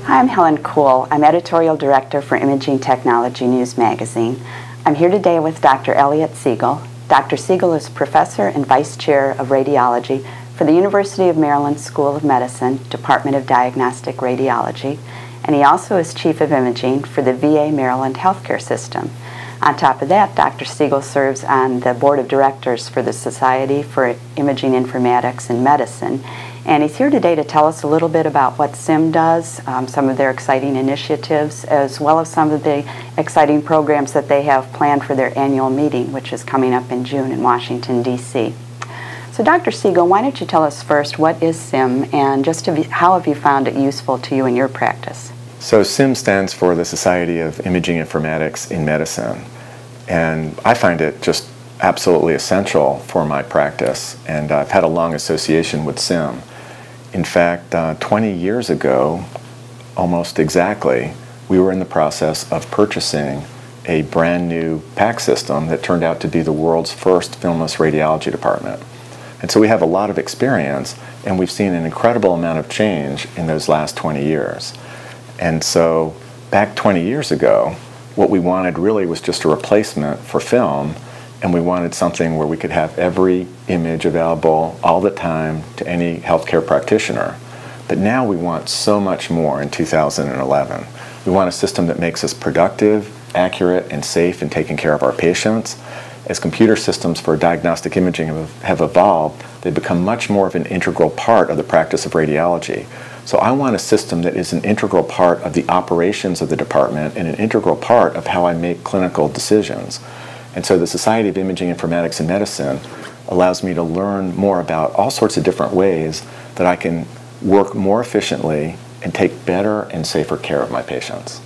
Hi, I'm Helen Kuhl. I'm Editorial Director for Imaging Technology News Magazine. I'm here today with Dr. Elliot Siegel. Dr. Siegel is Professor and Vice Chair of Radiology for the University of Maryland School of Medicine, Department of Diagnostic Radiology, and he also is Chief of Imaging for the VA Maryland Healthcare System. On top of that, Dr. Siegel serves on the Board of Directors for the Society for Imaging Informatics in Medicine, and he's here today to tell us a little bit about what SIM does, some of their exciting initiatives, as well as some of the exciting programs that they have planned for their annual meeting, which is coming up in June in Washington, D.C. So Dr. Siegel, why don't you tell us first what is SIM, and how have you found it useful to you in your practice? So SIM stands for the Society of Imaging Informatics in Medicine, and I find it just absolutely essential for my practice, and I've had a long association with SIM. In fact, 20 years ago, almost exactly, we were in the process of purchasing a brand new PACS system that turned out to be the world's first filmless radiology department. And so we have a lot of experience, and we've seen an incredible amount of change in those last 20 years. And so back 20 years ago, what we wanted really was just a replacement for film, and we wanted something where we could have every image available all the time to any healthcare practitioner. But now we want so much more in 2011. We want a system that makes us productive, accurate, and safe in taking care of our patients. As computer systems for diagnostic imaging have evolved, they've become much more of an integral part of the practice of radiology. So I want a system that is an integral part of the operations of the department and an integral part of how I make clinical decisions. And so the Society of Imaging Informatics in Medicine allows me to learn more about all sorts of different ways that I can work more efficiently and take better and safer care of my patients.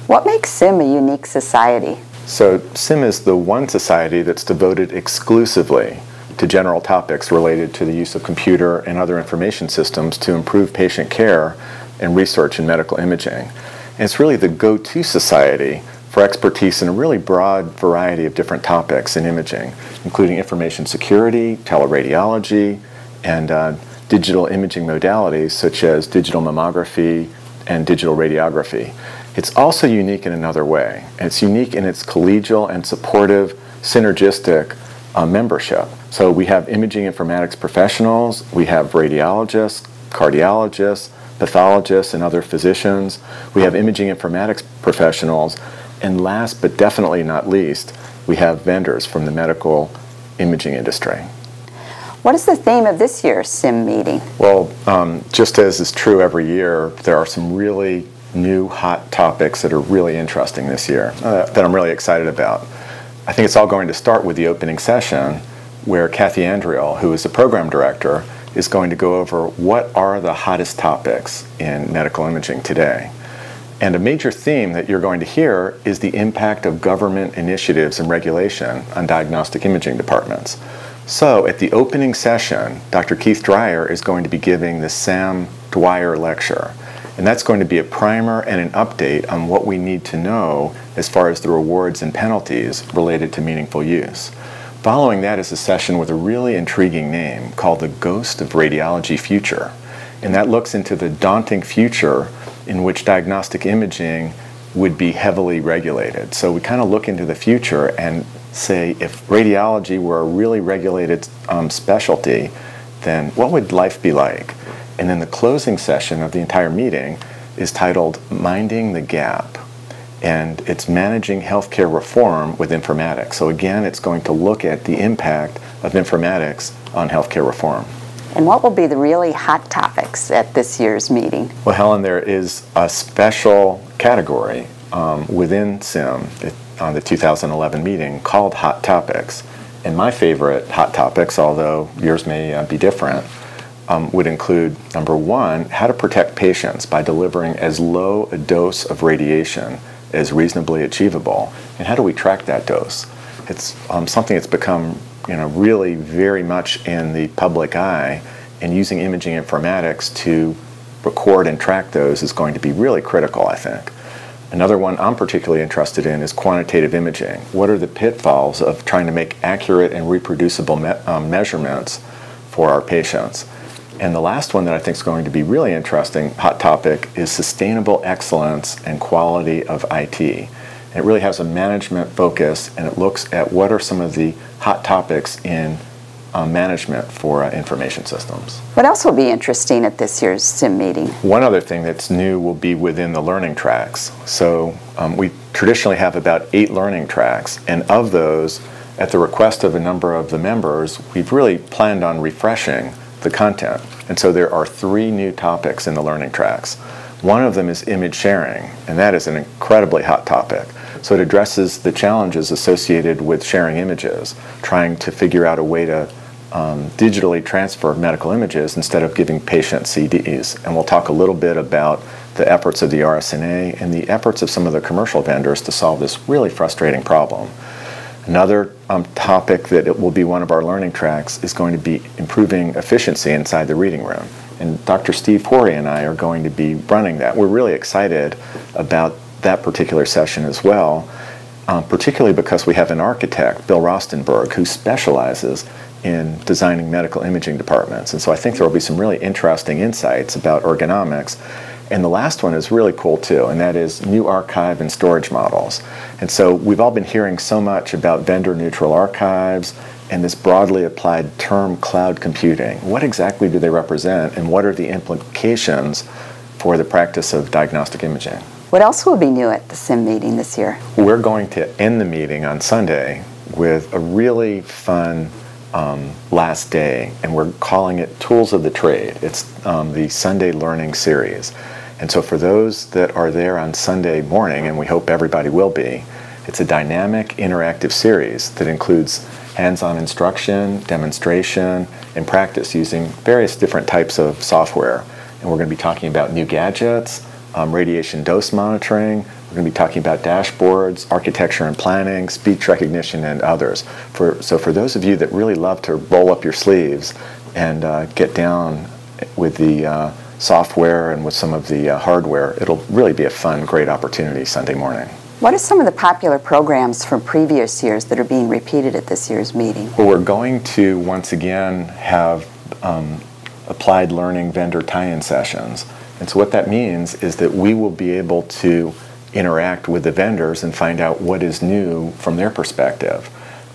What makes SIM a unique society? So SIM is the one society that's devoted exclusively to general topics related to the use of computer and other information systems to improve patient care and research in medical imaging. And it's really the go-to society for expertise in a really broad variety of different topics in imaging, including information security, teleradiology, and digital imaging modalities such as digital mammography and digital radiography. It's also unique in another way, and it's unique in its collegial and supportive, synergistic membership. So we have imaging informatics professionals, we have radiologists, cardiologists, pathologists, and other physicians. We have imaging informatics professionals, and last but definitely not least, we have vendors from the medical imaging industry. What is the theme of this year's SIM meeting? Well, just as is true every year, there are some really new hot topics that are really interesting this year that I'm really excited about. I think it's all going to start with the opening session where Kathy Andriel, who is the program director, is going to go over what are the hottest topics in medical imaging today. And a major theme that you're going to hear is the impact of government initiatives and regulation on diagnostic imaging departments. So at the opening session, Dr. Keith Dwyer is going to be giving the Sam Dwyer Lecture. And that's going to be a primer and an update on what we need to know as far as the rewards and penalties related to meaningful use. Following that is a session with a really intriguing name called The Ghost of Radiology Future. And that looks into the daunting future in which diagnostic imaging would be heavily regulated. So we kind of look into the future and say, if radiology were a really regulated specialty, then what would life be like? And then the closing session of the entire meeting is titled Minding the Gap. And it's managing healthcare reform with informatics. So again, it's going to look at the impact of informatics on healthcare reform. And what will be the really hot topics at this year's meeting? Well, Helen, there is a special category within SIM on the 2011 meeting called Hot Topics. And my favorite hot topics, although yours may be different, would include, number one, how to protect patients by delivering as low a dose of radiation as reasonably achievable, and how do we track that dose? It's something that's become really very much in the public eye, and using imaging informatics to record and track those is going to be really critical, I think. Another one I'm particularly interested in is quantitative imaging. What are the pitfalls of trying to make accurate and reproducible measurements for our patients? And the last one that I think is going to be really interesting, hot topic, is sustainable excellence and quality of IT. And it really has a management focus, and it looks at what are some of the hot topics in management for information systems. What else will be interesting at this year's SIM meeting? One other thing that's new will be within the learning tracks. So we traditionally have about 8 learning tracks, and of those, at the request of a number of the members, we've really planned on refreshing the content. And so there are 3 new topics in the learning tracks. One of them is image sharing, and that is an incredibly hot topic. So it addresses the challenges associated with sharing images, trying to figure out a way to digitally transfer medical images instead of giving patient CDs. And we'll talk a little bit about the efforts of the RSNA and the efforts of some of the commercial vendors to solve this really frustrating problem. Another topic that it will be one of our learning tracks is going to be improving efficiency inside the reading room. And Dr. Steve Horry and I are going to be running that. We're really excited about that particular session as well, particularly because we have an architect, Bill Rostenberg, who specializes in designing medical imaging departments. And so I think there will be some really interesting insights about ergonomics. And the last one is really cool too, and that is new archive and storage models. And so we've all been hearing so much about vendor-neutral archives and this broadly applied term cloud computing. What exactly do they represent, and what are the implications for the practice of diagnostic imaging? What else will be new at the SIM meeting this year? We're going to end the meeting on Sunday with a really fun last day, and we're calling it Tools of the Trade. It's the Sunday Learning Series. And so for those that are there on Sunday morning, and we hope everybody will be, it's a dynamic, interactive series that includes hands-on instruction, demonstration, and practice using various different types of software. And we're going to be talking about new gadgets, radiation dose monitoring. We're going to be talking about dashboards, architecture and planning, speech recognition, and others. So for those of you that really love to roll up your sleeves and get down with the software and with some of the hardware, it'll really be a fun, great opportunity Sunday morning. What are some of the popular programs from previous years that are being repeated at this year's meeting? Well, we're going to once again have applied learning vendor tie-in sessions. And so what that means is that we will be able to interact with the vendors and find out what is new from their perspective.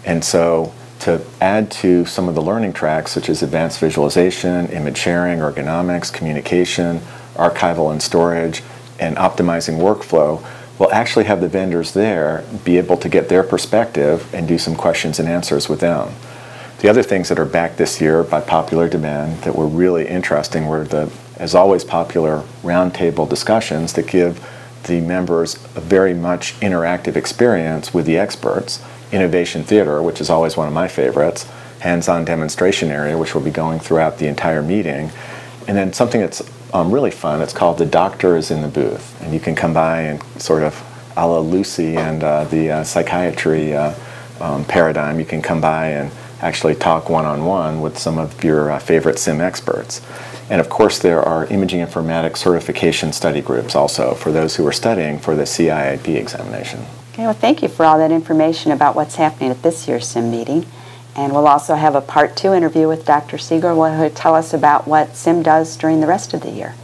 And so to add to some of the learning tracks, such as advanced visualization, image sharing, ergonomics, communication, archival and storage, and optimizing workflow, we'll actually have the vendors there be able to get their perspective and do some questions and answers with them. The other things that are back this year by popular demand that were really interesting were the, as always, popular roundtable discussions that give the members a very much interactive experience with the experts. Innovation theater, which is always one of my favorites, hands-on demonstration area, which will be going throughout the entire meeting, and then something that's really fun, it's called The Doctor is in the Booth, and you can come by and sort of a la Lucy and the psychiatry paradigm, you can come by and actually talk one-on-one with some of your favorite SIM experts. And of course there are imaging informatics certification study groups also for those who are studying for the CIIP examination. Okay, well, thank you for all that information about what's happening at this year's SIM meeting. And we'll also have a Part 2 interview with Dr. Siegel, who will tell us about what SIM does during the rest of the year.